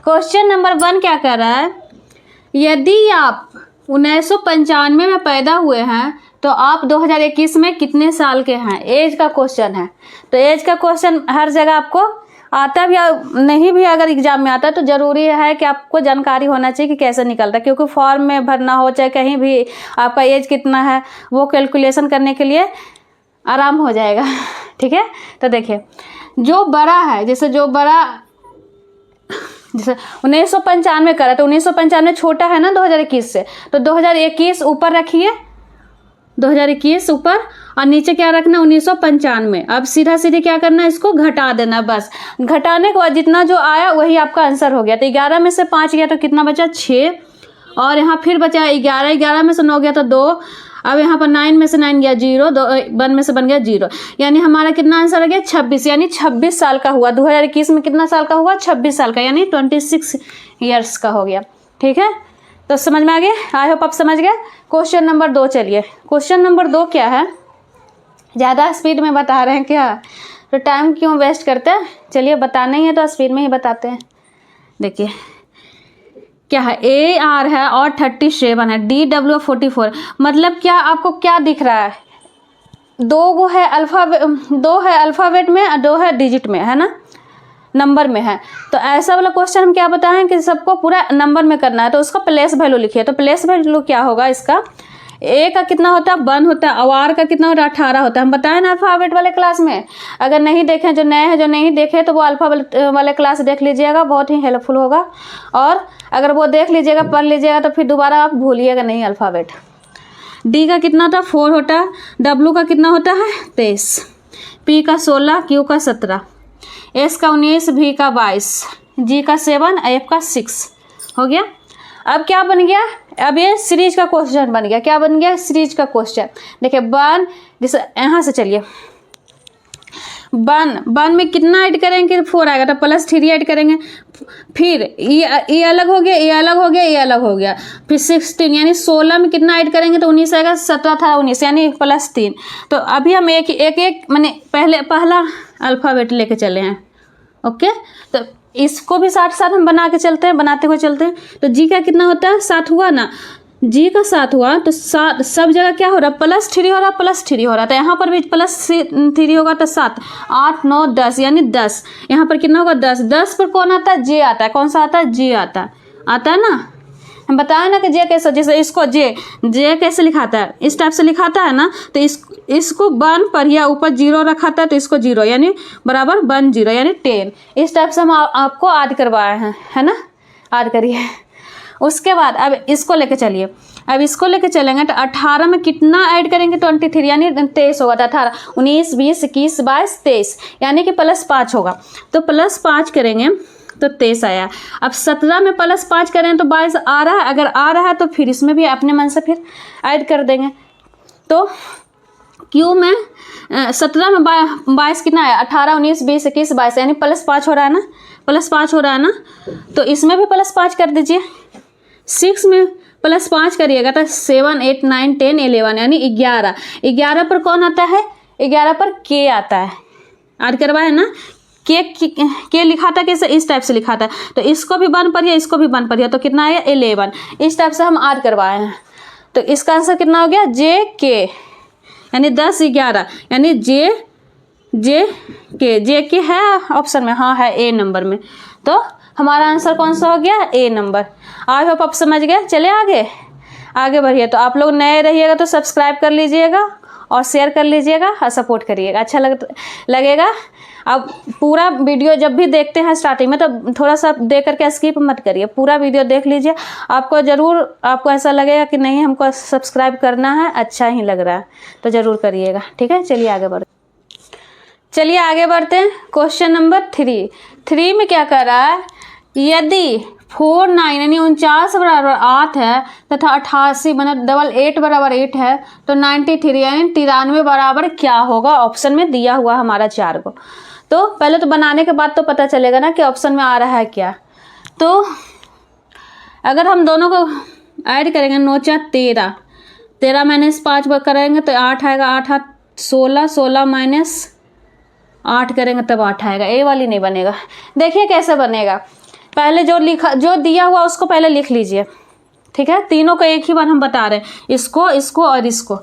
Question number 1 क्या कर रहा है, यदि आप 1995 में पैदा हुए हैं तो आप 2021 में कितने साल के हैं। एज का क्वेश्चन है। तो एज का क्वेश्चन हर जगह आपको आता भी नहीं भी, अगर एग्जाम में आता है तो ज़रूरी है कि आपको जानकारी होना चाहिए कि कैसे निकलता है, क्योंकि फॉर्म में भरना हो चाहे कहीं भी आपका एज कितना है वो कैलकुलेशन करने के लिए आराम हो जाएगा। ठीक है, तो देखिए जो बड़ा है, जैसे 1995 करा तो 1995 छोटा है ना 2021 से, तो 2021 ऊपर रखिए, 2021 ऊपर, और नीचे क्या रखना 1995। अब सीधा सीधे क्या करना, इसको घटा देना। बस घटाने के बाद जितना जो आया वही आपका आंसर हो गया। तो 11 में से 5 गया तो कितना बचा 6, और यहाँ फिर बचा 11, 11 में से 9 गया तो 2, अब यहाँ पर 9 में से 9 गया 0, 1 में से बन गया 0, यानी हमारा कितना आंसर आ गया 26, यानी 26 साल का हुआ। 2021 में कितना साल का हुआ 26 साल का, यानी 26 ईयर्स का हो गया। ठीक है, तो समझ में आ गया, आई होप आप समझ गए। क्वेश्चन नंबर 2 चलिए, क्वेश्चन नंबर 2 क्या है, ज़्यादा स्पीड में बता रहे हैं क्या, तो टाइम क्यों वेस्ट करते हैं, चलिए बताना ही है तो स्पीड में ही बताते हैं। देखिए क्या है, AR है और 37 है, DW 44, मतलब क्या आपको क्या दिख रहा है, 2 है अल्फ़ाबेट में और 2 है डिजिट में, है ना, नंबर में है। तो ऐसा वाला क्वेश्चन हम क्या बताएं कि सबको पूरा नंबर में करना है, तो उसका प्लेस वैल्यू लिखिए। तो प्लेस वैल्यू क्या होगा इसका, A का कितना होता है 1 होता है, और R का कितना होता है 18 होता है। हम बताएं ना अल्फ़ाबेट वाले क्लास में, अगर नहीं देखें, जो नए हैं जो नहीं देखे तो वो अल्फ़ाबेट वाले क्लास देख लीजिएगा, बहुत ही हेल्पफुल होगा। और अगर वो देख लीजिएगा, पढ़ लीजिएगा, तो फिर दोबारा आप भूलिएगा नहीं अल्फ़ाबेट। D का कितना होता है 4 होता है, W का कितना होता है 23, P का 16, Q का 17, S का 19, V का 22, G का 7, F का 6 हो गया। अब क्या बन गया, अब ये सीरीज का क्वेश्चन बन गया। क्या बन गया, सीरीज का क्वेश्चन। देखिए 1, जैसे यहाँ से चलिए 1 में कितना ऐड करेंगे 4 आएगा, तो +3 ऐड करेंगे, फिर ये अलग हो गया, ये अलग हो गया, ये अलग हो गया, फिर 16, यानी 16 में कितना ऐड करेंगे तो 19 आएगा, 17 था 19, यानी +3। तो अभी हम एक मैंने पहला अल्फ़ाबेट लेके चले हैं। ओके, तो इसको भी साथ साथ हम बनाते हुए चलते हैं। तो जी का कितना होता है 7 हुआ ना, जी का 7 हुआ, तो 7 सब जगह क्या हो रहा है +3 हो रहा है, +3 हो रहा है, तो यहाँ पर भी +3 होगा, तो 7, 8, 9, 10, यानी 10। यहाँ पर कितना होगा 10, 10 पर कौन आता है जे आता है, कौन सा आता है जे आता है ना। हम बताएं ना कि जे कैसे, जैसे इसको जे कैसे लिखाता है, इस टाइप से लिखाता है ना, तो इसको 1 पर या ऊपर 0 रखा था, तो इसको 0 यानी बराबर 1 0 यानी 10। इस टाइप से हम आपको ऐड करवाए हैं, है ना, ऐड करिए। उसके बाद अब इसको लेके चलिए, अब इसको लेके चलेंगे तो 18 में कितना ऐड करेंगे 23, यानी 23 होगा, तो 18, 19, 20, 21, 22, 23, यानी कि +5 होगा। तो +5 करेंगे तो 23 आया। अब 17 में +5 करें तो 22 आ रहा है, अगर आ रहा है तो फिर इसमें भी अपने मन से फिर ऐड कर देंगे। तो क्यू में 17 में 22 कितना है 18, 19, 20, 21, 22, यानी +5 हो रहा है ना, +5 हो रहा है ना, तो इसमें भी +5 कर दीजिए। 6 में +5 करिएगा तो 7, 8, 9, 10, 11, यानी 11। 11 पर कौन आता है, 11 पर के आता है, ऐड करवाए ना, के लिखा था कैसे, इस टाइप से लिखा था, तो इसको भी 1 पढ़िए, इसको भी 1 पढ़िए, तो कितना आया 11। इस टाइप से हम ऐड करवाए हैं। तो इसका आंसर कितना हो गया जे के, यानी 10, 11, यानी जे के है ऑप्शन में, हाँ है ए नंबर में। तो हमारा आंसर कौन सा हो गया ए नंबर। आई होप आप समझ गए। चले आगे बढ़िए। तो आप लोग नए रहिएगा तो सब्सक्राइब कर लीजिएगा और शेयर कर लीजिएगा और सपोर्ट करिएगा, अच्छा लगेगा। अब पूरा वीडियो जब भी देखते हैं स्टार्टिंग में तो थोड़ा सा देख करके स्किप मत करिए, पूरा वीडियो देख लीजिए। आपको ऐसा लगेगा कि नहीं हमको सब्सक्राइब करना है, अच्छा ही लग रहा है, तो ज़रूर करिएगा। ठीक है, चलिए आगे बढ़ते हैं। क्वेश्चन नंबर 3 में क्या कर रहा है, यदि 49 यानी 49 बराबर 8 है तथा 88 मतलब 8 बराबर 8 है तो 93 यानी 93 बराबर क्या होगा। ऑप्शन में दिया हुआ हमारा 4 को। तो पहले तो बनाने के बाद तो पता चलेगा ना कि ऑप्शन में आ रहा है क्या। तो अगर हम दोनों को ऐड करेंगे 9 4 13, 13 - 5 करेंगे तो 8 आएगा, 8 8 16, 16 - 8 करेंगे तब 8 आएगा। ए वाली नहीं बनेगा। देखिए कैसे बनेगा, पहले जो दिया हुआ उसको पहले लिख लीजिए, ठीक है। तीनों को एक ही बार हम बता रहे हैं, इसको, इसको और इसको।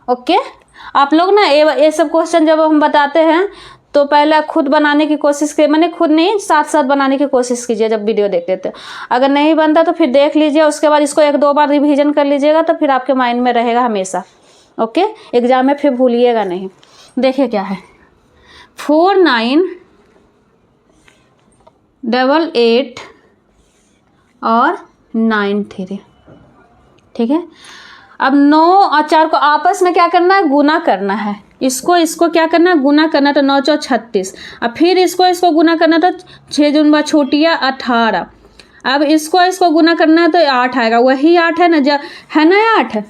ओके, आप लोग ना ये सब क्वेश्चन जब हम बताते हैं तो पहले खुद बनाने की कोशिश कीजिए, मैंने खुद नहीं, साथ साथ बनाने की कोशिश कीजिए जब वीडियो देखते थे। अगर नहीं बनता तो फिर देख लीजिए, उसके बाद इसको 1-2 बार रिवीजन कर लीजिएगा तो फिर आपके माइंड में रहेगा हमेशा। ओके, एग्जाम में फिर भूलिएगा नहीं। देखिए क्या है, 4988 और 93, ठीक है। अब 9 और 4 को आपस में क्या करना है, गुना करना है। इसको क्या करना है, गुना करना है, तो 9 4 36। अब फिर इसको गुना करना है तो 6 दूनी छोटिया 18। अब इसको गुना करना है तो 8 आएगा, वही 8 है ना, है ना 8,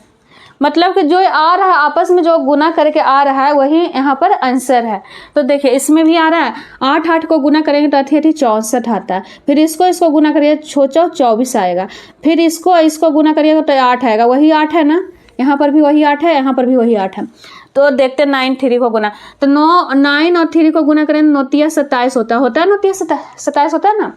मतलब कि जो आ रहा है आपस में जो गुना करके आ रहा है वही यहाँ पर आंसर है। तो देखिए इसमें भी आ रहा है 8 को गुना करेंगे तो 8 64 आता है। फिर इसको गुना करिए 24 आएगा। फिर इसको गुना करिएगा तो 8 आएगा, वही 8 है ना, यहाँ पर भी वही 8 है, यहाँ पर भी वही 8 है। तो देखते 9 3 को गुना, तो 9 और 3 को गुना करें 9 3 27 होता है ना, 27 होता है ना।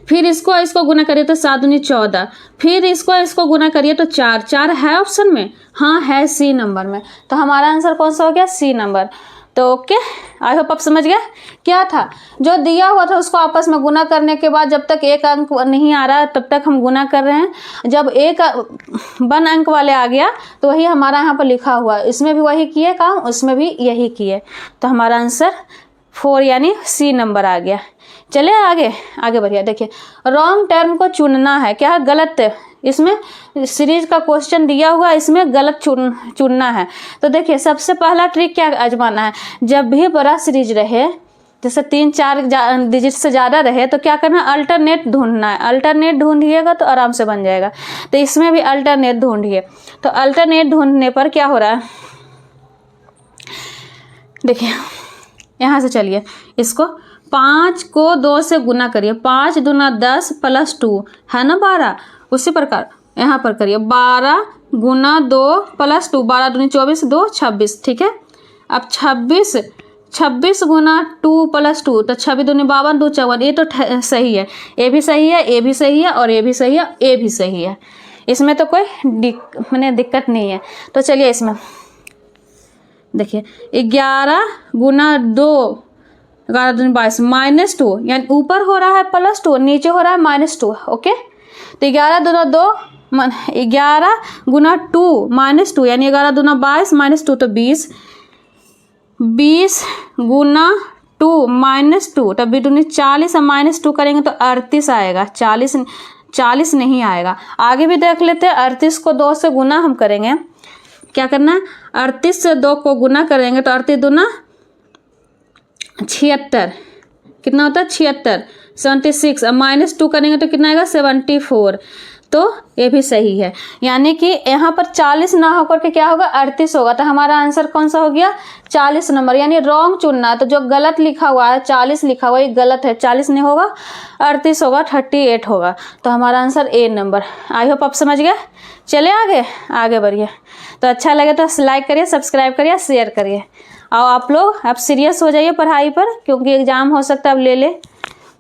फिर इसको गुना करिए तो 7 दूनी 14। फिर इसको गुना करिए तो 4 है ऑप्शन में, हाँ है सी नंबर में। तो हमारा आंसर कौन सा हो गया, सी नंबर। तो ओके, आई होप आप समझ गए क्या था। जो दिया हुआ था उसको आपस में गुना करने के बाद जब तक एक अंक नहीं आ रहा तब तक हम गुना कर रहे हैं। जब 1 अंक वाले आ गया तो वही हमारा यहाँ पर लिखा हुआ, इसमें भी वही किए काम, उसमें भी यही किए। तो हमारा आंसर 4 यानी सी नंबर आ गया। चले आगे बढ़िए। देखिए रॉन्ग टर्म को चुनना है, क्या है, गलत। इसमें सीरीज का क्वेश्चन दिया हुआ, इसमें गलत चुनना है। तो देखिए सबसे पहला ट्रिक क्या आजमाना है, जब भी बड़ा सीरीज रहे, जैसे 3-4 डिजिट से ज़्यादा रहे तो क्या करना है, अल्टरनेट ढूंढना है। अल्टरनेट ढूंढिएगा तो आराम से बन जाएगा। तो इसमें भी अल्टरनेट ढूंढिए। तो अल्टरनेट ढूंढने पर क्या हो रहा है, देखिए यहाँ से चलिए, इसको 5 को 2 से गुना करिए, 5 दूना 10 प्लस 2 है ना 12। उसी प्रकार यहाँ पर करिए 12 गुना 2 प्लस 2, 12 दूनी 24, 2 26, ठीक है। अब 26 गुना 2 प्लस 2, तो 26 दूनी 52, 2 54। ये तो सही है, ये भी सही है, ये भी सही है, और ये भी सही है, ये भी सही है। इसमें तो कोई दिक्कत नहीं है। तो चलिए इसमें देखिए 11 गुना 2, 11 दूनी 22, -2, यानी ऊपर हो रहा है +2, नीचे हो रहा है -2। ओके, तो 11 दूना 2, 11 गुना 2 -2, यानी 11 दूना 22 -2 तो 20। 20 गुना 2 -2, तब 2 दूनी 40 और -2 करेंगे तो 38 आएगा। 40 नहीं आएगा। आगे भी देख लेते हैं। 38 को 2 से गुना हम करेंगे, क्या करना है, 38 से 2 को गुना करेंगे तो 38 दूना 76, कितना होता है 76, 76। अब -2 करेंगे तो कितना आएगा 74। तो ये भी सही है, यानी कि यहाँ पर 40 ना होकर के क्या होगा 38 होगा। तो हमारा आंसर कौन सा हो गया 40 नंबर, यानी रॉन्ग चुनना है। तो जो गलत लिखा हुआ है 40 लिखा हुआ है, ये गलत है, 40 नहीं होगा 38 होगा, 38 होगा। तो हमारा answer A number. I hope आप समझ गए। चले आगे बढ़िए। तो अच्छा लगे तो लाइक करिए, सब्सक्राइब करिए, शेयर करिए। और आप लोग अब सीरियस हो जाइए पढ़ाई पर, क्योंकि एग्ज़ाम हो सकता है अब ले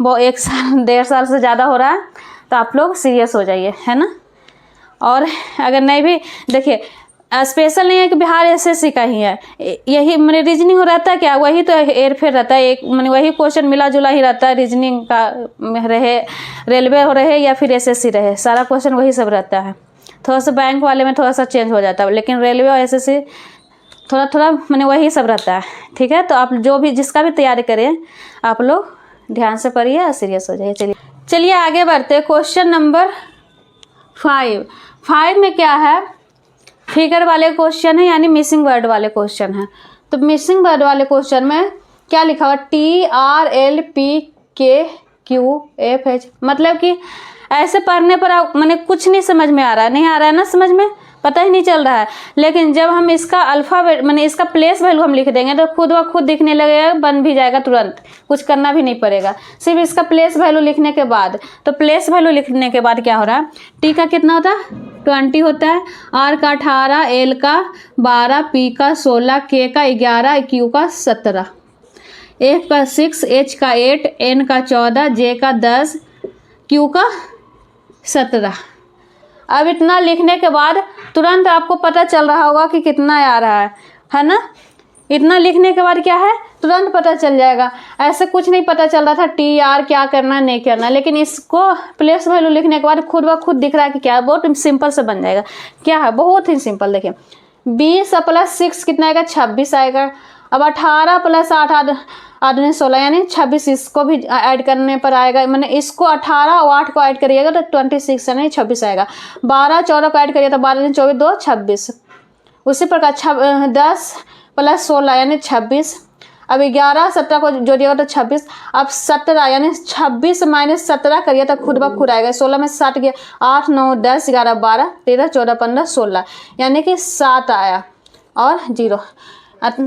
वो 1 साल 1.5 साल से ज़्यादा हो रहा है। तो आप लोग सीरियस हो जाइए, है ना। और अगर नहीं भी देखिए, स्पेशल नहीं है कि बिहार SSC का ही है, यही मैंने रीजनिंग रहता है, क्या वही तो हेर फेर रहता है, एक मैंने वही क्वेश्चन मिला जुला ही रहता है। रीजनिंग का रहे, रेलवे हो रहे या फिर SSC रहे, सारा क्वेश्चन वही सब रहता है। थोड़ा सा बैंक वाले में थोड़ा सा चेंज हो जाता है, लेकिन रेलवे और SSC थोड़ा मैंने वही सब रहता है। ठीक है, तो आप जो भी जिसका भी तैयारी करें आप लोग ध्यान से पढ़िए और सीरियस हो जाइए। चलिए आगे बढ़ते। क्वेश्चन नंबर 5 में क्या है, फिगर वाले क्वेश्चन है, यानी मिसिंग वर्ड वाले क्वेश्चन है। तो मिसिंग वर्ड वाले क्वेश्चन में क्या लिखा हुआ, TRLPKQFH, मतलब कि ऐसे पढ़ने पर मैंने कुछ नहीं समझ में आ रहा है ना, समझ में पता ही नहीं चल रहा है। लेकिन जब हम इसका अल्फ़ाबेट मैंने इसका प्लेस वैल्यू हम लिख देंगे तो खुद व खुद दिखने लगेगा, बन भी जाएगा तुरंत, कुछ करना भी नहीं पड़ेगा। सिर्फ इसका प्लेस वैल्यू लिखने के बाद, तो प्लेस वैल्यू लिखने के बाद क्या हो रहा है, टी का कितना होता है 20 होता है, आर का 18, एल का 12, पी का 16, के का 11, क्यू का 17। F का 6, H का 8, N का 14, J का 10, Q का 17। अब इतना लिखने के बाद तुरंत आपको पता चल रहा होगा कि कितना आ रहा है ना। इतना लिखने के बाद क्या है, तुरंत पता चल जाएगा। ऐसे कुछ नहीं पता चल रहा था टी आर क्या करना नहीं करना, लेकिन इसको प्लेस वैल्यू लिखने के बाद खुद ब खुद दिख रहा है कि क्या है, बहुत सिंपल से बन जाएगा। क्या है, बहुत ही सिंपल। देखिए 20 + 6 कितना आएगा, 26 आएगा। अब 18 + 8 8 16 यानी 26, इसको भी ऐड करने पर आएगा। मैंने इसको 18 और 8 को ऐड करिएगा तो 26 यानी 26 आएगा। 12 14 को ऐड करिए तो 12 24 2 26। उसी प्रकार 10 + 16 यानी 26। अब 11 17 को जोड़िएगा तो 26। अब 17 यानी 26 - 17 करिए तो खुद ब खुद आएगा। 16 में 7 गया, 8 9 10 11 12 13 14 15 16 यानी कि 7 आया और 0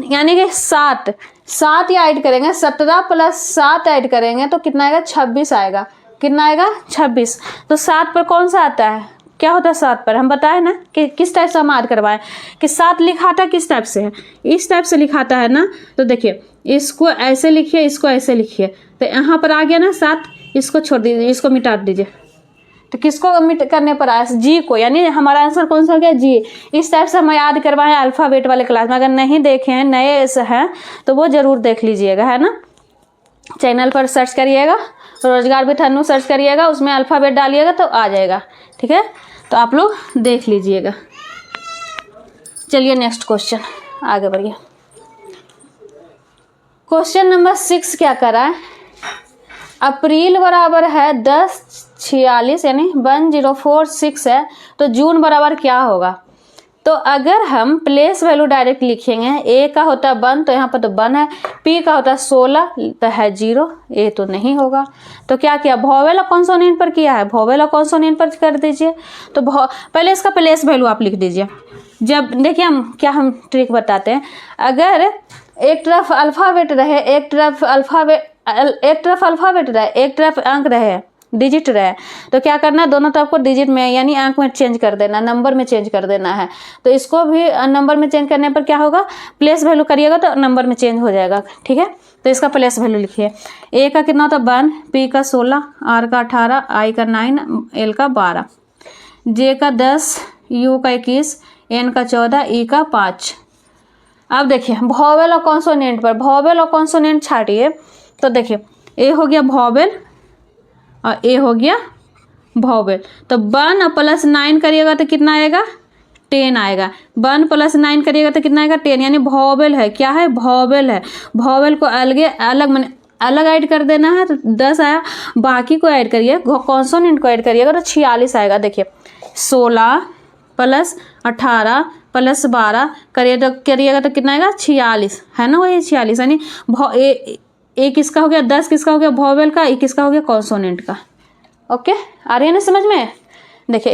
यानी कि 7 या ऐड करेंगे, 17 + 7 ऐड करेंगे तो कितना आएगा, 26 आएगा। कितना आएगा, 26। तो 7 पर कौन सा आता है, क्या होता है 7 पर, हम बताए ना कि किस टाइप से हम ऐड करवाएं कि 7 लिखाता किस टाइप से है, इस टाइप से लिखाता है ना। तो देखिए इसको ऐसे लिखिए, इसको ऐसे लिखिए, तो यहाँ पर आ गया ना 7, इसको छोड़ दीजिए, इसको मिटा दीजिए। तो किसको मिट करने पर आया, जी को, यानी हमारा आंसर कौन सा हो गया, जी। इस टाइप से हम याद करवाएं अल्फ़ाबेट वाले क्लास में। अगर नहीं देखे हैं, नए से हैं तो वो ज़रूर देख लीजिएगा, है ना। चैनल पर सर्च करिएगा, रोजगार विथ अनु सर्च करिएगा, उसमें अल्फ़ाबेट डालिएगा तो आ जाएगा, ठीक है। तो आप लोग देख लीजिएगा। चलिए नेक्स्ट क्वेश्चन आगे बढ़िए। क्वेश्चन नंबर 6 क्या कर रहा है, अप्रैल बराबर है 1046 यानी 1046 है, तो जून बराबर क्या होगा। तो अगर हम प्लेस वैल्यू डायरेक्ट लिखेंगे, ए का होता है 1 तो यहाँ पर तो 1 है, पी का होता है 16 तो है 0, ए तो नहीं होगा। तो क्या किया, वोवेल और कॉन्सोनेंट पर किया है, वोवेल और कॉन्सोनेंट पर कर दीजिए। तो पहले इसका प्लेस वैल्यू आप लिख दीजिए। जब देखिए हम ट्रिक बताते हैं, अगर एक तरफ अल्फ़ाबेट रहे, एक तरफ अल्फ़ाबेट रहे, एक तरफ अंक रहे, डिजिट रहे, तो क्या करना है, दोनों तरफ को डिजिट में यानी अंक में चेंज कर देना, नंबर में चेंज कर देना है। तो इसको भी नंबर में चेंज करने पर क्या होगा, प्लेस वैल्यू करिएगा तो नंबर में चेंज हो जाएगा, ठीक है। तो इसका प्लेस वैल्यू लिखिए, ए का कितना होता है 1, पी का 16, आर का 18, आई का 9, एल का 12, जे का 10, यू का 21, एन का 14, ई का 5। अब देखिए वोवेल और कॉन्सोनेंट पर, वोवेल और कॉन्सोनेंट छाटिए। तो देखिए ए हो गया वोवेल और ए हो गया वोवेल। तो 1 और +9 करिएगा तो कितना आएगा, 10 आएगा। 1 + 9 करिएगा तो कितना आएगा, 10, यानी वोवेल है, क्या है, वोवेल है। वोवेल को अलग ऐड कर देना है तो 10 आया, बाकी को ऐड करिए, कॉन्सोनेंट को ऐड करिएगा तो 46 आएगा। देखिए 16 + 18 + 12 करिएगा तो कितना आएगा, 46, है ना, वही 46। यानी ए किसका हो गया, 10 किसका हो गया, वोवेल का, ए किसका हो गया, कॉन्सोनेंट का। ओके, आ रही है ना समझ में। देखिए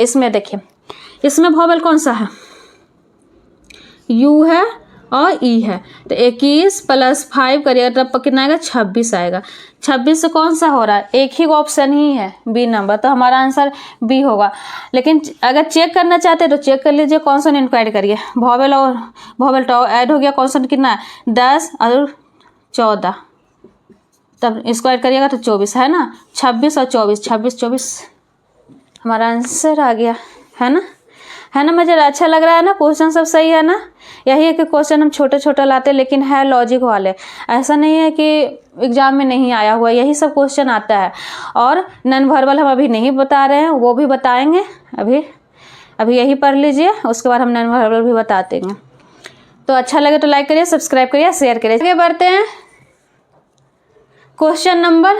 इसमें वोवेल कौन सा है, यू है और ई है। तो 21 + 5 करिएगा तब कितना आएगा, 26 आएगा। 26 से कौन सा हो रहा है, एक ही ऑप्शन ही है, बी नंबर, तो हमारा आंसर बी होगा। लेकिन अगर चेक करना चाहते हैं तो चेक कर लीजिए, कॉन्सोनेंट को ऐड करिए, वोवेल तो ऐड हो गया, कॉन्सोनेंट कितना है 10 और 14, तब इसको ऐड करिएगा तो 24, है ना। 26 और 24, 26 24 हमारा आंसर आ गया, है ना। मुझे अच्छा लग रहा है ना, क्वेश्चन सब सही है ना। यही है कि क्वेश्चन हम छोटे छोटे लाते लेकिन है लॉजिक वाले, ऐसा नहीं है कि एग्जाम में नहीं आया हुआ, यही सब क्वेश्चन आता है। और नॉन वर्बल हम अभी नहीं बता रहे हैं, वो भी बताएंगे, अभी यही पढ़ लीजिए, उसके बाद हम नॉन वर्बल भी बता देंगे। तो अच्छा लगे तो लाइक करिए, सब्सक्राइब करिए, शेयर करिए। आगे बढ़ते हैं, क्वेश्चन नंबर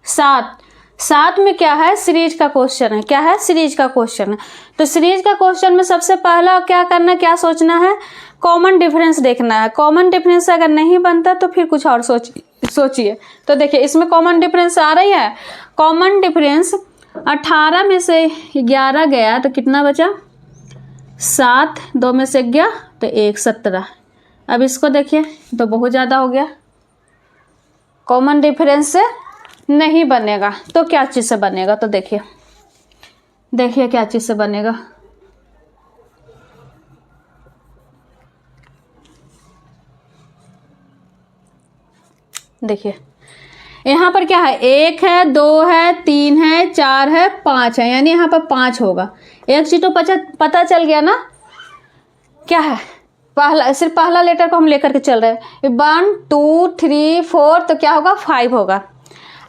7 में क्या है, सीरीज का क्वेश्चन है। क्या है, सीरीज का क्वेश्चन है। तो सीरीज का क्वेश्चन में सबसे पहला क्या करना है, क्या सोचना है, कॉमन डिफरेंस देखना है। कॉमन डिफरेंस अगर नहीं बनता तो फिर कुछ और सोचिए। तो देखिए इसमें कॉमन डिफरेंस आ रही है, कॉमन डिफरेंस 18 में से 11 गया तो कितना बचा, 7, 2 में से गया तो 1, 17। अब इसको देखिए तो बहुत ज़्यादा हो गया, कॉमन डिफरेंस से नहीं बनेगा तो क्या चीज़ से बनेगा, तो देखिए क्या चीज़ से बनेगा। देखिए यहाँ पर क्या है, 1 है, 2 है, 3 है, 4 है, 5 है, यानी यहाँ पर 5 होगा। एक चीज तो पता चल गया ना, क्या है, सिर्फ पहला लेटर को हम लेकर के चल रहे हैं। 1 2 3 4 तो क्या होगा, 5 होगा।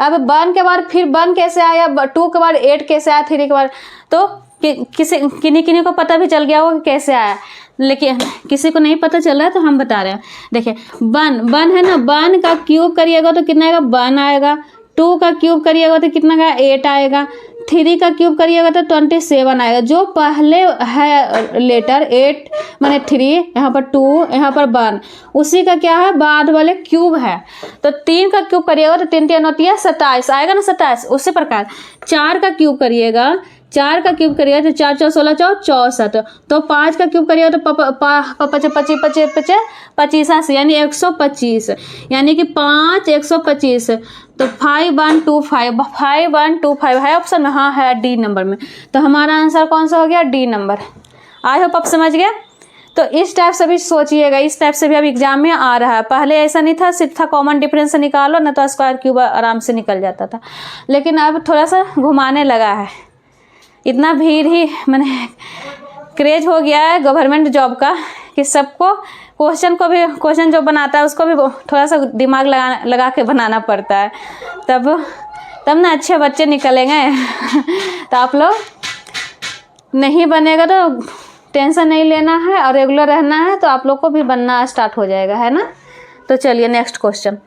अब 1 के बाद फिर 1 कैसे आया, 2 के बाद 8 कैसे आया, 3 के बाद, तो किन्हीं को पता भी चल गया होगा कैसे आया, लेकिन किसी को नहीं पता चल रहा है तो हम बता रहे हैं। देखिए 1 है ना, 1 का क्यूब करिएगा तो कितना आएगा, 1 आएगा। 2 का क्यूब करिएगा तो कितना आएगा, 8 आएगा। 3 का क्यूब करिएगा तो 27 आएगा। जो पहले है लेटर 8 माने 3, यहाँ पर 2, यहाँ पर 1, उसी का क्या है, बाद वाले क्यूब है। तो 3 का क्यूब करिएगा तो 3 3 होती है 27 आएगा ना, 27। उसी प्रकार 4 का क्यूब करिएगा, 4 का क्यूब करिएगा तो 4 4 16 64। तो 5 का क्यूब करिएगा तो 25 यानी 125, यानी कि 5 125। तो 5125 है ऑप्शन में, हाँ है डी नंबर में। तो हमारा आंसर कौन सा हो गया, डी नंबर। आई होप आप समझ गए। तो इस टाइप से भी सोचिएगा, इस टाइप से भी अब एग्जाम में आ रहा है। पहले ऐसा नहीं था, सिर्फ था कॉमन डिफरेंस से निकालो ना, तो स्क्वायर क्यूब आराम से निकल जाता था, लेकिन अब थोड़ा सा घुमाने लगा है। इतना भीड़ ही मैंने क्रेज हो गया है गवर्नमेंट जॉब का कि सबको क्वेश्चन जो बनाता है उसको भी थोड़ा सा दिमाग लगा के बनाना पड़ता है, तब ना अच्छे बच्चे निकलेंगे। तो आप लोग नहीं बनेगा तो टेंशन नहीं लेना है और रेगुलर रहना है, तो आप लोग को भी बनना स्टार्ट हो जाएगा, है ना। तो चलिए नेक्स्ट क्वेश्चन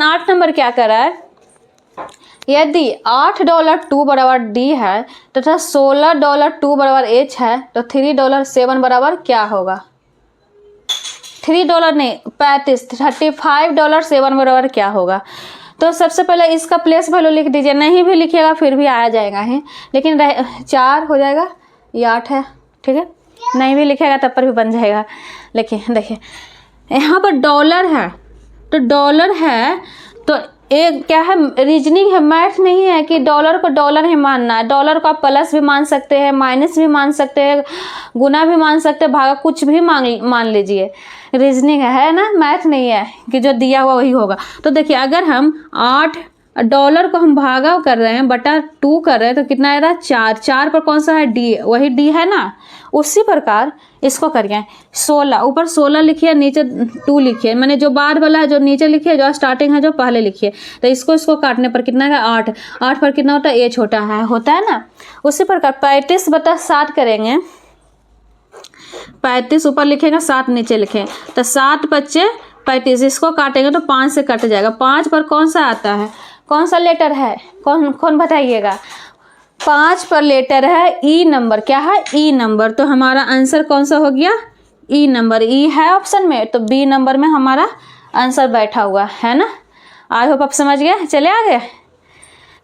8 नंबर क्या कर रहा है, यदि $8 बराबर डी है तथा $16 बराबर एच है तो $3 बराबर क्या होगा। $3 नहीं, 35 बराबर क्या होगा। तो सबसे पहले इसका प्लेस वैल्यू लिख दीजिए, नहीं भी लिखिएगा फिर भी आ जाएगा ही, लेकिन 4 हो जाएगा, ये 8 है, ठीक है। नहीं भी लिखेगा तब पर भी बन जाएगा। लेकिन देखिए यहाँ पर डॉलर है, तो डॉलर है तो एक क्या है, रीजनिंग है, मैथ नहीं है कि डॉलर को डॉलर ही मानना है। डॉलर को आप प्लस भी मान सकते हैं, माइनस भी मान सकते हैं, गुना भी मान सकते हैं, भागा कुछ भी मान लीजिए। रीजनिंग है ना, मैथ नहीं है कि जो दिया हुआ वही होगा। तो देखिए अगर हम $8 को हम भागा कर रहे हैं बटा 2 कर रहे हैं तो कितना आ रहा है, 4 पर कौन सा है, डी, वही डी है ना। उसी प्रकार इसको करिए 16, ऊपर 16 लिखिए, नीचे 2 लिखिए, मैंने जो बाद वाला है जो नीचे लिखिए, जो स्टार्टिंग है जो पहले लिखिए। तो इसको काटने पर कितना है, 8 पर कितना होता है, ए छोटा है, होता है ना। उसी प्रकार 35 बटा 7 करेंगे, 35 ऊपर लिखेंगे, 7 नीचे लिखें, तो 7 बच्चे 35, इसको काटेंगे तो 5 से कट जाएगा। 5 पर कौन सा आता है, कौन सा लेटर है, कौन बताइएगा। 5 पर लेटर है ई नंबर, क्या है, ई नंबर। तो हमारा आंसर कौन सा हो गया, ई नंबर। ई है ऑप्शन में, तो बी नंबर में हमारा आंसर बैठा हुआ है ना। आई होप आप समझ गए। चले आगे,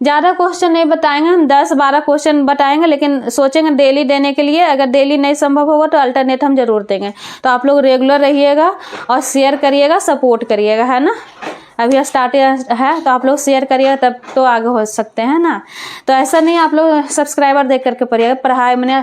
ज़्यादा क्वेश्चन नहीं बताएंगे हम, 10-12 क्वेश्चन बताएंगे, लेकिन सोचेंगे डेली देने के लिए। अगर डेली नहीं संभव होगा तो अल्टरनेट हम जरूर देंगे। तो आप लोग रेगुलर रहिएगा और शेयर करिएगा, सपोर्ट करिएगा, है ना। अभी स्टार्ट है तो आप लोग शेयर करिएगा, तब तो आगे हो सकते हैं ना। तो ऐसा नहीं आप लोग सब्सक्राइबर देख करके पढ़िएगा, पढ़ाई मैंने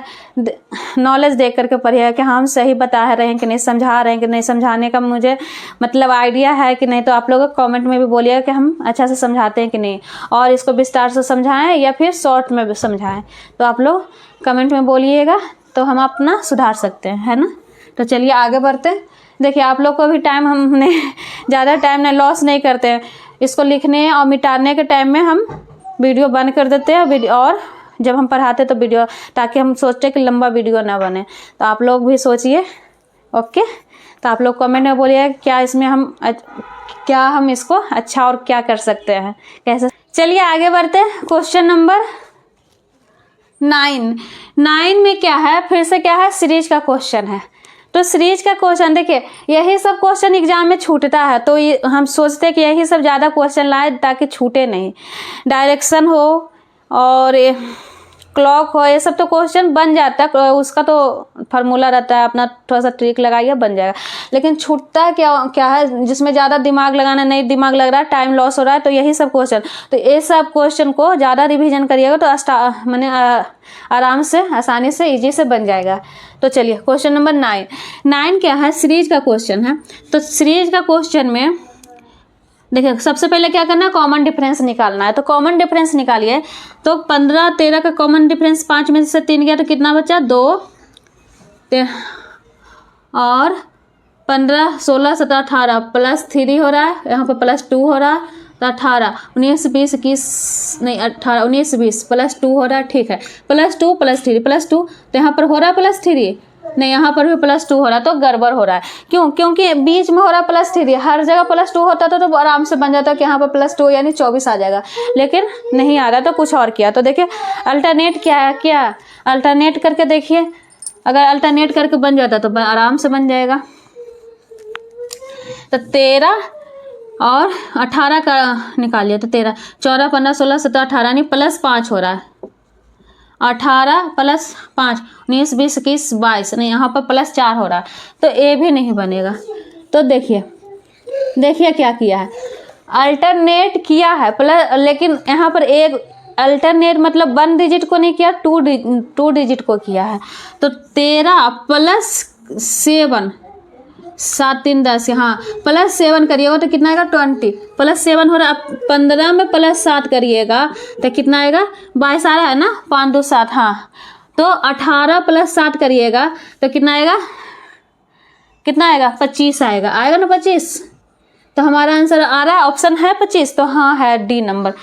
नॉलेज देख करके पढ़िएगा कि हम सही बता रहे हैं कि नहीं, समझा रहे हैं कि नहीं, समझाने का मुझे मतलब आइडिया है कि नहीं। तो आप लोग कमेंट में भी बोलिएगा कि हम अच्छा से समझाते हैं कि नहीं, और इसको विस्तार से समझाएं या फिर शॉर्ट में भी समझाएं। तो आप लोग कमेंट में बोलिएगा तो हम अपना सुधार सकते हैं, है ना। तो चलिए आगे बढ़ते हैं। देखिए आप लोग को भी टाइम हमने ज़्यादा टाइम नहीं लॉस नहीं करते हैं। इसको लिखने और मिटाने के टाइम में हम वीडियो बंद कर देते हैं, और जब हम पढ़ाते तो वीडियो, ताकि हम सोचते कि लंबा वीडियो ना बने। तो आप लोग भी सोचिए, ओके। तो आप लोग कमेंट में बोलिए क्या इसमें हम इसको अच्छा और क्या कर सकते हैं, कैसे। चलिए आगे बढ़ते हैं। क्वेश्चन नंबर 9 में क्या है, फिर से क्या है, सीरीज का क्वेश्चन है। तो सीरीज का क्वेश्चन देखिए, यही सब क्वेश्चन एग्जाम में छूटता है, तो ये हम सोचते हैं कि यही सब ज़्यादा क्वेश्चन लाए ताकि छूटे नहीं। डायरेक्शन हो और क्लॉक हो, ये सब तो क्वेश्चन बन जाता है, उसका तो फार्मूला रहता है, अपना थोड़ा सा ट्रिक लगाइए बन जाएगा। लेकिन छूटता है क्या है, जिसमें ज़्यादा दिमाग लगाना नहीं, दिमाग लग रहा है, टाइम लॉस हो रहा है, तो यही सब क्वेश्चन। तो ये सब क्वेश्चन को ज़्यादा रिवीजन करिएगा तो मैंने आराम से, आसानी से, इजी से बन जाएगा। तो चलिए क्वेश्चन नंबर 9 क्या है, सीरीज का क्वेश्चन है। तो सीरीज का क्वेश्चन में देखिए सबसे पहले क्या करना है, कॉमन डिफरेंस निकालना है। तो कॉमन डिफरेंस निकालिए। तो 15 13 का कॉमन डिफरेंस 5 में से 3 गया तो कितना बचा, 2 और 15 16 17 18 प्लस 3 हो रहा है, यहाँ पर प्लस 2 हो रहा है, तो 18 19 20 21 नहीं 18 19 20 प्लस 2 हो रहा है। ठीक है, प्लस 2 प्लस 3 प्लस 2, तो यहाँ पर हो रहा है प्लस 3, नहीं यहाँ पर भी प्लस 2 हो रहा है, तो गड़बड़ हो रहा है। क्यों? क्योंकि बीच में हो रहा है प्लस 3, हर जगह प्लस 2 होता था तो आराम से बन जाता कि यहाँ पर प्लस 2 यानी 24 आ जाएगा, लेकिन नहीं आ रहा तो कुछ और किया। तो देखिए अल्टरनेट क्या है, क्या अल्टरनेट करके देखिए, अगर अल्टरनेट करके बन जाता तो आराम से बन जाएगा। तो 13 और 18 का निकालिए, तो 13 14 15 16 17 18 नहीं प्लस 5 हो रहा है, 18 प्लस 5 19 20 21 22 नहीं यहाँ पर प्लस 4 हो रहा है, तो ए भी नहीं बनेगा। तो देखिए क्या किया है, अल्टरनेट किया है प्लस, लेकिन यहाँ पर एक अल्टरनेट मतलब 1 डिजिट को नहीं किया, 2 डिजिट को किया है। तो 13 प्लस 7 7 3 10, यहाँ प्लस 7 करिएगा तो कितना आएगा, 20 प्लस 7 हो रहा है। अब 15 में प्लस 7 करिएगा तो कितना आएगा, 22 आ रहा है ना, 5 2 7, हाँ। तो 18 प्लस 7 करिएगा तो कितना आएगा, 25 आएगा ना 25। तो हमारा आंसर आ रहा है, ऑप्शन है 25, तो हाँ है डी नंबर।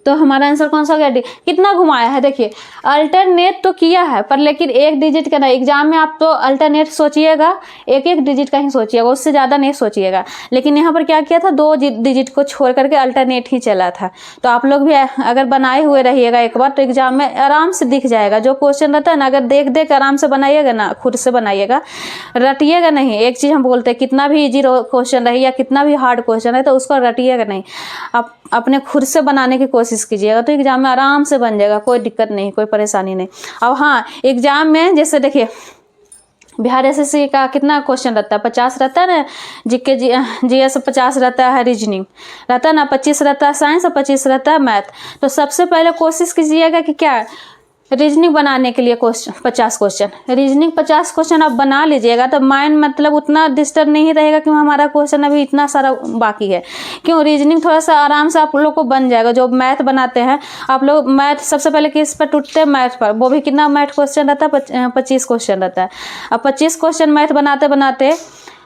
तो हमारा आंसर कौन सा हो गया, डी। कितना घुमाया है देखिए, अल्टरनेट तो किया है पर लेकिन 1 डिजिट का नहीं। एग्जाम में आप तो अल्टरनेट सोचिएगा, 1 डिजिट का ही सोचिएगा, उससे ज़्यादा नहीं सोचिएगा। लेकिन यहाँ पर क्या किया था, 2 डिजिट को छोड़ करके अल्टरनेट ही चला था। तो आप लोग भी अगर बनाए हुए रहिएगा एक बार तो एग्जाम में आराम से दिख जाएगा। जो क्वेश्चन रहता है ना, अगर देख आराम से बनाइएगा ना, खुद से बनाइएगा, रटिएगा नहीं। एक चीज़ हम बोलते हैं, कितना भी ईजी क्वेश्चन रहे या कितना भी हार्ड क्वेश्चन है तो उसको रटिएगा नहीं, आप अपने खुद से बनाने की कोशिश कीजिएगा, तो एग्जाम में आराम से बन जाएगा, कोई दिक्कत नहीं, कोई परेशानी नहीं। अब हाँ, एग्जाम में जैसे देखिए बिहार एसएससी का कितना क्वेश्चन रहता है, 50 रहता है ना, जीके जीएस 50 रहता है, रीजनिंग रहता है ना 25 रहता है, साइंस और 25 रहता है मैथ। तो सबसे पहले कोशिश कीजिएगा कि क्या, रीजनिंग बनाने के लिए 50 क्वेश्चन, रीजनिंग 50 क्वेश्चन आप बना लीजिएगा तो माइंड मतलब उतना डिस्टर्ब नहीं रहेगा कि हमारा क्वेश्चन अभी इतना सारा बाकी है। क्यों, रीजनिंग थोड़ा सा आराम से आप लोग को बन जाएगा। जो मैथ बनाते हैं आप लोग, मैथ सबसे पहले किस पर टूटते हैं, मैथ पर। वो भी कितना मैथ क्वेश्चन रहता है, 25 क्वेश्चन रहता है। अब 25 क्वेश्चन मैथ बनाते बनाते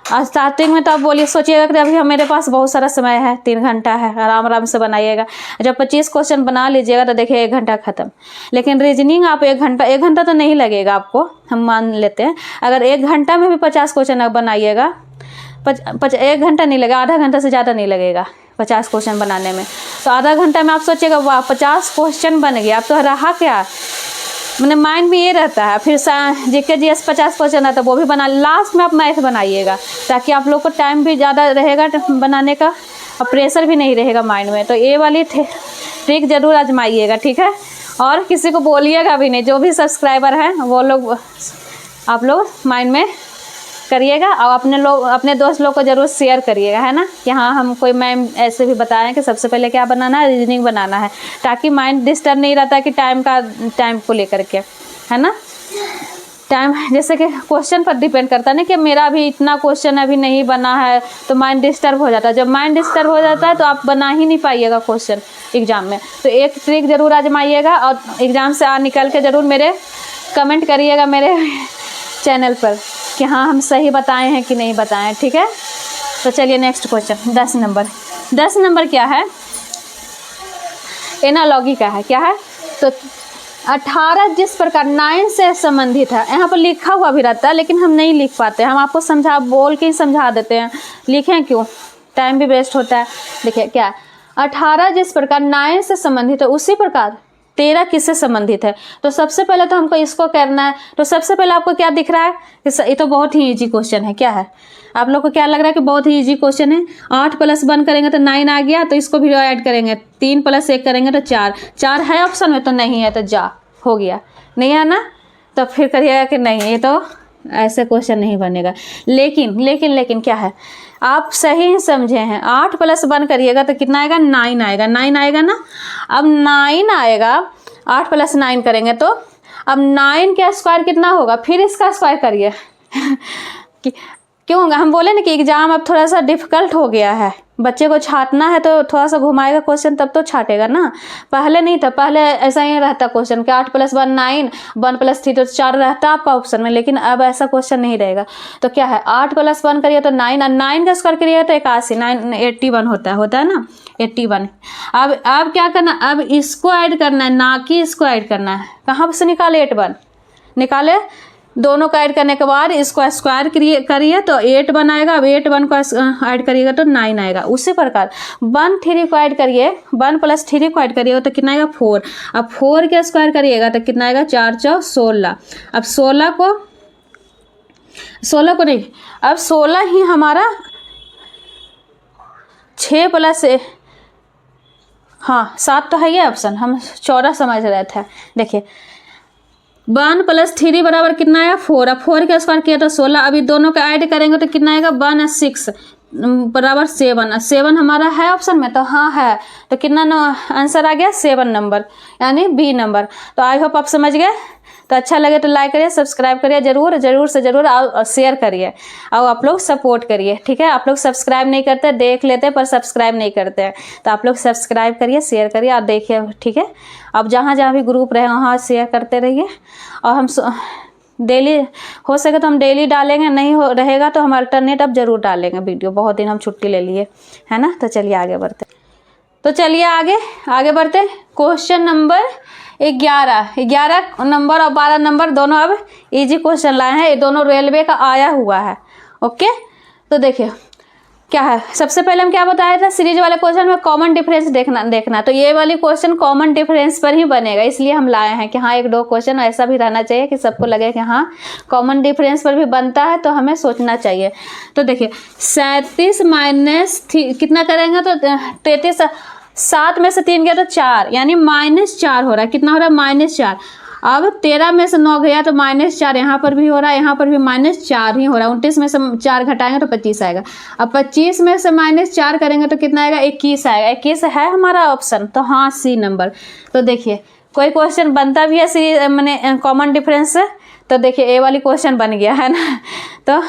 स्टार्टिंग में तो आप बोलिए, सोचिएगा कि अभी मेरे पास बहुत सारा समय है, 3 घंटा है, आराम से बनाइएगा। जब 25 क्वेश्चन बना लीजिएगा तो देखिए 1 घंटा खत्म। लेकिन रीजनिंग आप 1 घंटा तो नहीं लगेगा आपको, हम मान लेते हैं। अगर 1 घंटा में भी 50 क्वेश्चन आप बनाइएगा, 1 घंटा नहीं लगेगा, आधा घंटा से ज़्यादा नहीं लगेगा 50 क्वेश्चन बनाने में। तो आधा घंटा में आप सोचिएगा वाह 50 क्वेश्चन बन गया, अब तो रहा क्या, मैंने माइंड में ये रहता है। फिर जीके जीएस 50 क्वेश्चन है तो वो भी बना, लास्ट में आप मैथ बनाइएगा ताकि आप लोग को टाइम भी ज़्यादा रहेगा बनाने का और प्रेशर भी नहीं रहेगा माइंड में। तो ये वाली ट्रिक ज़रूर आजमाइएगा, ठीक है। और किसी को बोलिएगा भी नहीं, जो भी सब्सक्राइबर हैं वो लोग आप लोग माइंड में करिएगा और अपने दोस्त लोग को ज़रूर शेयर करिएगा, है ना, कि हाँ हम कोई मैम ऐसे भी बताएं कि सबसे पहले क्या बनाना है, रीजनिंग बनाना है, ताकि माइंड डिस्टर्ब नहीं रहता कि टाइम को लेकर के, है ना। टाइम जैसे कि क्वेश्चन पर डिपेंड करता है ना, कि मेरा अभी इतना क्वेश्चन अभी नहीं बना है तो माइंड डिस्टर्ब हो जाता है। जब माइंड डिस्टर्ब हो जाता है तो आप बना ही नहीं पाइएगा क्वेश्चन एग्जाम में। तो एक ट्रिक ज़रूर आजमाइएगा और एग्ज़ाम से निकल के ज़रूर मेरे कमेंट करिएगा मेरे चैनल पर कि हाँ हम सही बताए हैं कि नहीं बताए हैं, ठीक है। तो चलिए नेक्स्ट क्वेश्चन 10 नंबर क्या है, एनालॉगी का है, क्या है। तो 18 जिस प्रकार 9 से संबंधित है, यहाँ पर लिखा हुआ भी रहता है लेकिन हम नहीं लिख पाते, हम आपको बोल के ही समझा देते हैं, लिखें क्यों, टाइम भी वेस्ट होता है। देखिए क्या, 18 जिस प्रकार 9 से संबंधित है उसी प्रकार 13 किससे संबंधित है। तो सबसे पहले तो हमको इसको करना है। तो सबसे पहले आपको क्या दिख रहा है, ये तो बहुत ही इजी क्वेश्चन है, क्या है, आप लोग को क्या लग रहा है कि बहुत ही इजी क्वेश्चन है। 8 + 1 करेंगे तो 9 आ गया, तो इसको भी ऐड करेंगे, 3 + 1 करेंगे तो 4 है ऑप्शन में, तो नहीं है तो जा हो गया, नहीं है ना। तो फिर करिएगा कि नहीं ये तो ऐसे क्वेश्चन नहीं बनेगा। लेकिन क्या है, आप सही समझे हैं, 8 + 1 करिएगा तो कितना आएगा, 9 आएगा, 9 आएगा ना। अब 9 आएगा, 8 + 9 करेंगे तो अब 9 का स्क्वायर कितना होगा, फिर इसका स्क्वायर करिए क्यों, हम बोले ना कि एग्जाम अब थोड़ा सा डिफिकल्ट हो गया है, बच्चे को छांटना है तो थोड़ा सा घुमाएगा क्वेश्चन तब तो छाटेगा ना। पहले नहीं था, पहले ऐसा ही रहता क्वेश्चन कि 8 + 1 9, 1 + 3 तो 4 रहता आपका ऑप्शन में, लेकिन अब ऐसा क्वेश्चन नहीं रहेगा। तो क्या है 8 + 1 करिए तो 9, और 9 का स्क्वायर करिए तो 81, 9 81 होता है ना 81। अब क्या करना, अब इसको ऐड करना है ना कि इसको ऐड करना है। कहाँ से निकाले 81 निकाले, दोनों का ऐड करने के बाद इसको स्क्वायर करिए तो 8 बनाएगा। अब 8 1 को ऐड करिएगा तो 9 आएगा। उसी प्रकार 1 3 को ऐड करिए, 1 + 3 को ऐड करिएगा तो कितना आएगा 4। अब 4 के स्क्वायर करिएगा तो कितना आएगा 4 4 16। अब 16 को नहीं, अब 16 ही हमारा 6 + हाँ 7 तो है ये ऑप्शन, हम 14 समझ रहे थे। देखिए 1 + 3 बराबर कितना आया 4। अब 4 का स्क्वायर किया तो 16। अभी दोनों का ऐड करेंगे तो कितना आएगा 1 और 6 बराबर 7। 7 हमारा है ऑप्शन में, तो हाँ है, तो कितना आंसर आ गया 7 नंबर, यानी बी नंबर। तो आई होप आप समझ गए। तो अच्छा लगे तो लाइक करिए, सब्सक्राइब करिए, जरूर से जरूर, और शेयर करिए, और आप लोग सपोर्ट करिए। ठीक है, आप लोग सब्सक्राइब नहीं करते, देख लेते पर सब्सक्राइब नहीं करते हैं, तो आप लोग सब्सक्राइब करिए, शेयर करिए और देखिए। ठीक है, अब जहाँ जहाँ भी ग्रुप रहे वहाँ शेयर करते रहिए। और हम डेली हो सके तो हम डेली डालेंगे, नहीं हो रहेगा तो हम अल्टरनेट अब जरूर डालेंगे वीडियो। बहुत दिन हम छुट्टी ले लिए है ना। तो चलिए आगे बढ़ते, तो चलिए आगे बढ़ते। क्वेश्चन नंबर 11 नंबर और 12 नंबर दोनों अब इजी क्वेश्चन लाए हैं। ये दोनों रेलवे का आया हुआ है। ओके, तो देखिए क्या है। सबसे पहले हम क्या बताया था, सीरीज वाले क्वेश्चन में कॉमन डिफरेंस देखना। तो ये वाली क्वेश्चन कॉमन डिफरेंस पर ही बनेगा, इसलिए हम लाए हैं कि हाँ 1-2 क्वेश्चन ऐसा भी रहना चाहिए कि सबको लगे कि हाँ कॉमन डिफरेंस पर भी बनता है, तो हमें सोचना चाहिए। तो देखिए 37 - कितना करेंगे तो 33, 7 में से 3 गया तो 4, यानी -4 हो रहा है। कितना हो रहा है -4। अब 13 में से 9 गया तो -4, यहाँ पर भी हो रहा है, यहाँ पर भी -4 ही हो रहा है। 29 में से 4 घटाएंगे तो 25 आएगा। अब 25 में से -4 करेंगे तो कितना आएगा 21 आएगा। 21 है हमारा ऑप्शन, तो हाँ सी नंबर। तो देखिए कोई क्वेश्चन बनता भी है सीरीज मैंने कॉमन डिफरेंस से, तो देखिए ए वाली क्वेश्चन बन गया है ना। तो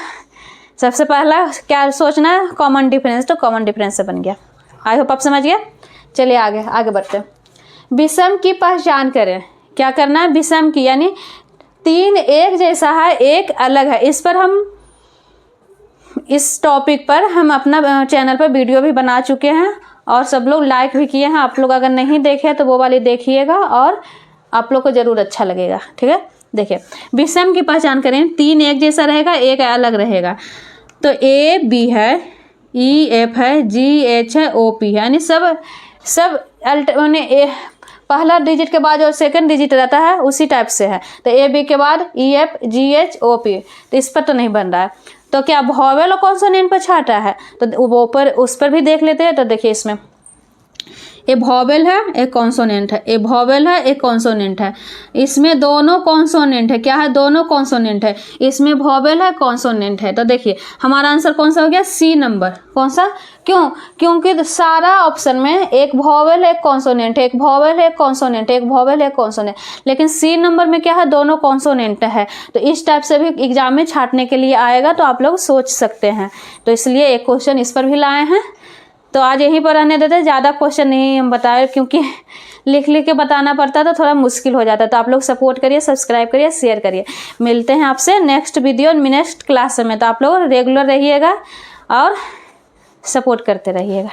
सबसे पहला क्या सोचना है, कॉमन डिफरेंस, तो कॉमन डिफरेंस से बन गया। आई होप आप समझ गए। चलिए आगे बढ़ते हैं। विषम की पहचान करें। क्या करना है, विषम की, यानी 3 एक जैसा है, एक अलग है। इस टॉपिक पर हम अपना चैनल पर वीडियो भी बना चुके हैं और सब लोग लाइक भी किए हैं। आप लोग अगर नहीं देखे तो वो वाली देखिएगा और आप लोग को जरूर अच्छा लगेगा। ठीक है, देखिए विषम की पहचान करें। 3 एक जैसा रहेगा, एक अलग रहेगा। तो ए बी है, ई एफ है, जी एच है, ओ पी है, यानी सब पहला डिजिट के बाद जो सेकंड डिजिट रहता है उसी टाइप से है। तो ए बी के बाद E F G H O P, तो इस पर तो नहीं बन रहा है। तो क्या वोवेल और कॉन्सोनेंट पर छाटा है, तो वो पर उस पर भी देख लेते हैं। तो देखिए इसमें ये वोवेल है, एक कॉन्सोनेंट है, एक वोवेल है, एक कॉन्सोनेंट है। इसमें दोनों कॉन्सोनेंट है। क्या है, दोनों कॉन्सोनेंट है। इसमें वोवेल है, कॉन्सोनेंट है। तो देखिए हमारा आंसर कौन सा हो गया, सी नंबर। कौन सा, क्योंकि सारा ऑप्शन में एक वोवेल है, एक कॉन्सोनेंट है, एक वोवेल है, एक कॉन्सोनेंट, एक वोवेल है, एक कॉन्सोनेंट। लेकिन सी नंबर में क्या है, दोनों कॉन्सोनेंट है। तो इस टाइप से भी एग्जाम में छाटने के लिए आएगा, तो आप लोग सोच सकते हैं। तो इसलिए एक क्वेश्चन इस पर भी लाए हैं। तो आज यहीं पर रहने देते, ज़्यादा क्वेश्चन नहीं हम बताए, क्योंकि लिख के बताना पड़ता है तो थोड़ा मुश्किल हो जाता है। तो आप लोग सपोर्ट करिए, सब्सक्राइब करिए, शेयर करिए। मिलते हैं आपसे नेक्स्ट वीडियो नेक्स्ट क्लास में। तो आप लोग रेगुलर रहिएगा और सपोर्ट करते रहिएगा।